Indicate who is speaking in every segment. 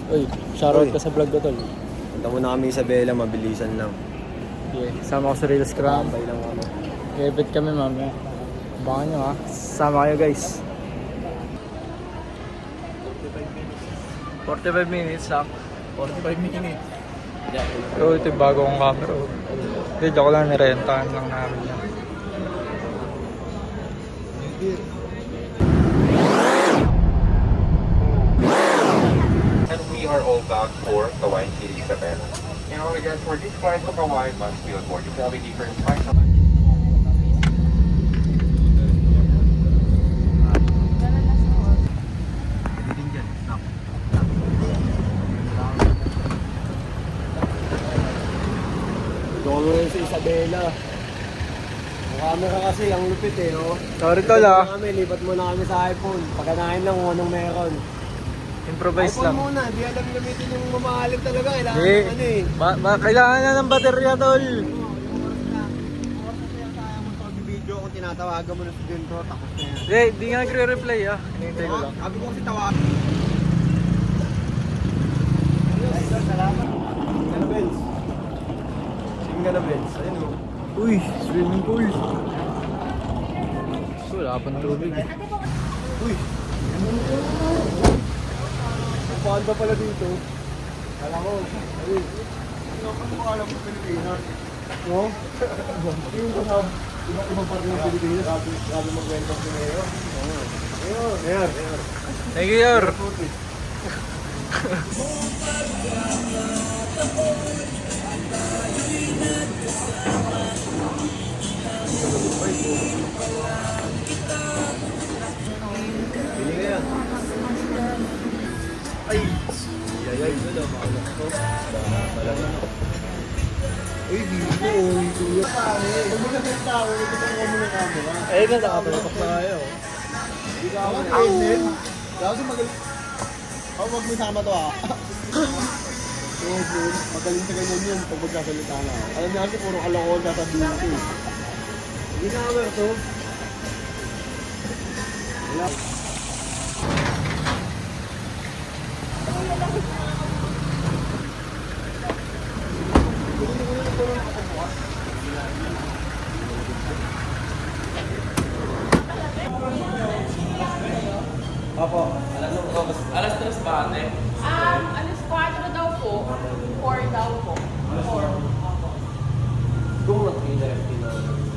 Speaker 1: Uy, shoutout
Speaker 2: Uy.
Speaker 1: ka sa vlog ko, tol.
Speaker 2: Punta muna kami sa Isabela, mabilisan lang.
Speaker 1: Yeah, sama ko sa Reels Cram.
Speaker 2: Tambay lang kami.
Speaker 1: Ebit kami mamaya. Abangan nyo ha. Sama kayo guys. 45 minutes lang.
Speaker 2: 45 minutes.
Speaker 1: So ito yung bago kong camera. Hindi, joke lang, nirentahan lang namin yan.
Speaker 3: And we are all bound for Kawaii City, Japan. In order again, for this flight to Kawaii must be on board. You have a different flight.
Speaker 2: Doon mo rin sa Isabela. Ang camera kasi, ang lupit eh, oh.
Speaker 1: Sorry tol ha.
Speaker 2: Lipat muna kami sa iPhone. Pagkanahin lang kung anong meron.
Speaker 1: Improvise
Speaker 2: iPhone
Speaker 1: lang.
Speaker 2: muna, di alam gamitin yung mamahalin talaga. Kailangan
Speaker 1: Eh,
Speaker 2: ng ano eh.
Speaker 1: kailangan na ng baterya tol.
Speaker 2: Video kung tinatawagan mo na si Dentro, tapos na yan.
Speaker 1: Hindi, di nga nagre-reply ha. Hinihintay ko lang.
Speaker 2: Sabi ko kasi tawagan. Salamat. Gana Benz. Sige nga na Benz. Ayun o.
Speaker 1: Uy, swimming pool. So, wala pa ng tubig eh.
Speaker 2: Uy. Paan ba pala dito? Kala ko. Ayun. Ano mo alam mo Pilipinas? No? Yung ko sa ibang parte ng Pilipinas. Grabe mag-welcome si Mayor. Ayun. Mayor.
Speaker 1: Thank you, Yor.
Speaker 2: Pili ka yan. Ay! Yayay, ito daw. Makalak ko. Uy, dito. Uy, kuya. Huwag mo na sa tao. Huwag mo na camera.
Speaker 1: Eh, nakapalapak na kayo.
Speaker 2: Hindi ka ako na Edmund. Kasi magaling. Oh, wag mo sama to ah. Edmund, magaling sa ganyan yun pag magkasalita na. Alam niya kasi puro kalokohan sasabihin ko eh. Hindi na ako ito. Wala. Apo,
Speaker 4: Alas 3 ba, ate?
Speaker 5: Alas 4 daw po. 4 daw po. 4.
Speaker 2: kung mag-NFT na.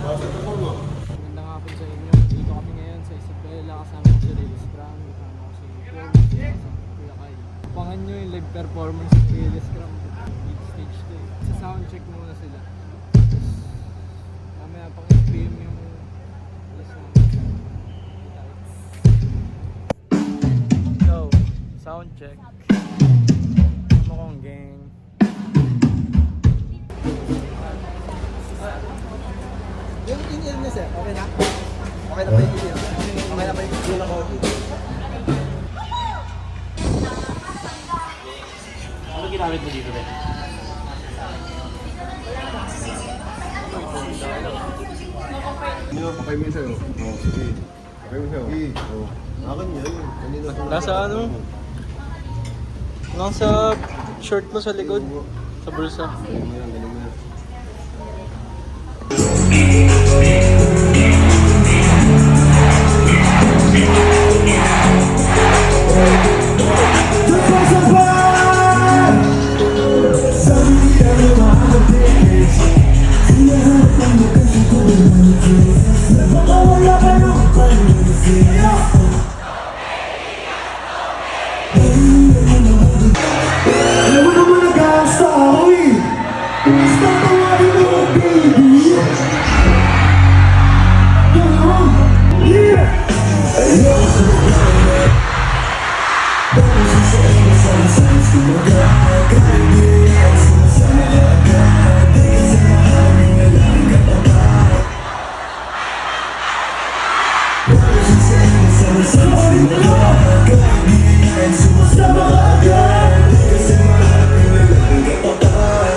Speaker 1: Magandang hapon sa inyo. Dito kami ngayon sa Isabela. Kasama ko si Reels Cram. Kasama ko si Kuya Kai. Pangan nyo yung live performance ng Reels Cram. Big stage to eh. Sa soundcheck muna sila. Mamaya pang i-PM yung alas Go. Soundcheck. Ano kong gang.
Speaker 2: Yung in-ear niya sir, okay na? Okay na ba yung in-ear? Okay na ba yung in-ear na coffee?
Speaker 4: Ano ginamit mo dito, Ben?
Speaker 2: Ano pa kayo minsan? Oo, sige. Kayo minsan? Sige. Oo. Akin yan. Kanina ko
Speaker 1: Nasa ano? Nasa short mo sa likod. Sa bulsa.
Speaker 2: Galing mo yan, galing mo yan.
Speaker 6: Alam mo naman nag-aasta ako eh. Basta tawagin mo ako, baby. Yeah! Sumasama agad. Kasi mahal ko na lang kapag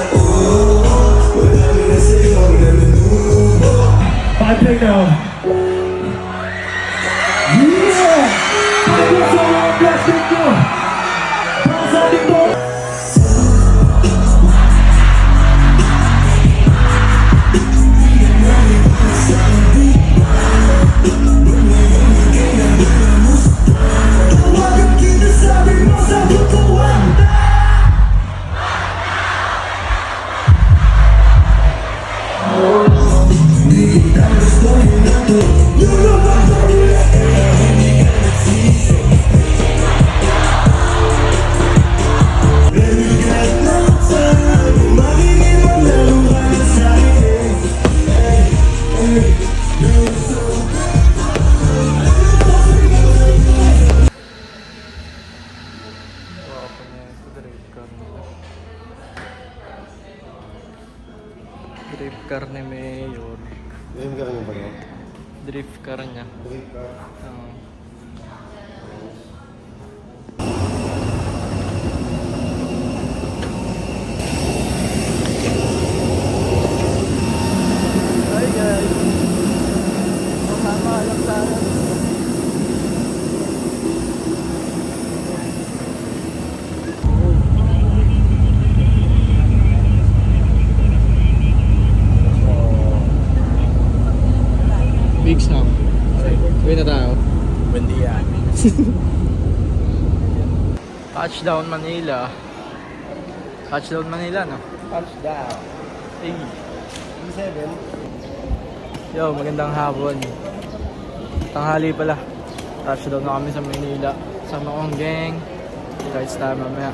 Speaker 1: Drift car ni Mayor.
Speaker 2: Ayun ka rin ba no?
Speaker 1: Drift car niya.
Speaker 2: Drink ka.
Speaker 1: Oo. Hi guys! Kasama lang sana. Big Sam. Uwi na tayo.
Speaker 4: Buendia.
Speaker 1: Touchdown Manila. Touchdown Manila, no?
Speaker 2: Touchdown.
Speaker 1: Hey.
Speaker 2: E7.
Speaker 1: Yo, magandang hapon. Tanghali pala. Touchdown na kami sa Manila. Sama kong gang. Guys tayo mamaya.